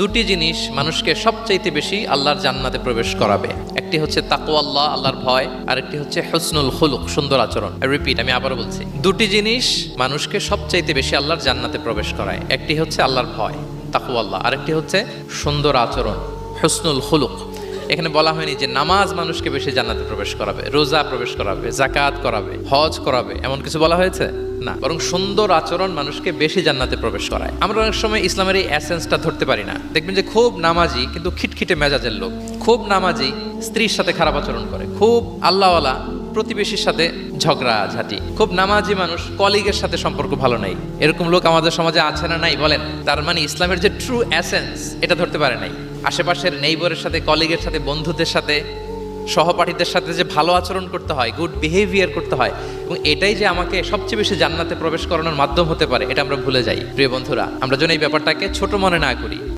দুটি জিনিস মানুষকে সবচাইতে বেশি আল্লাহর জান্নাতে প্রবেশ করাবে। একটি হচ্ছে তাকওয়াল্লাহ, আল্লাহর ভয়, আর একটি হচ্ছে হুসনুল খুলুক, সুন্দর আচরণ। রিপিট, আমি আবারও বলছি, দুটি জিনিস মানুষকে সবচাইতে বেশি আল্লাহর জান্নাতে প্রবেশ করায়। একটি হচ্ছে আল্লাহর ভয়, তাকওয়াল্লাহ, আর একটি হচ্ছে সুন্দর আচরণ, হুসনুল খুলুক। এখানে বলা হয়নি যে নামাজ মানুষকে বেশি জান্নাতে প্রবেশ করাবে, রোজা প্রবেশ করাবে, যাকাত করাবে, হজ করাবে, এমন কিছু বলা হয়েছে না, বরং সুন্দর আচরণ মানুষকে বেশি জান্নাতে প্রবেশ করায়। আমরা অনেক সময় ইসলামের এই এসেন্সটা ধরতে পারি না। দেখবেন যে খুব নামাজি কিন্তু খিটখিটে মেজাজের লোক, খুব নামাজি স্ত্রীর সাথে খারাপ আচরণ করে, খুব আল্লাহওয়ালা প্রতিবেশীর সাথে ঝগড়া ঝাঁটি, খুব নামাজি মানুষ কলিগের সাথে সম্পর্ক ভালো নাই। এরকম লোক আমাদের সমাজে আছে না নাই বলেন? তার মানে ইসলামের যে ট্রু এসেন্স এটা ধরতে পারে নাই। আশেপাশের নেইবরের সাথে, কলিগের সাথে, বন্ধুদের সাথে, সহপাঠীদের সাথে যে ভালো আচরণ করতে হয়, গুড বিহেভিয়ার করতে হয়, এবং এটাই যে আমাকে সবচেয়ে বেশি জান্নাতে প্রবেশ করানোর মাধ্যম হতে পারে, এটা আমরা ভুলে যাই। প্রিয় বন্ধুরা, আমরা যেন এই ব্যাপারটাকে ছোট মনে না করি।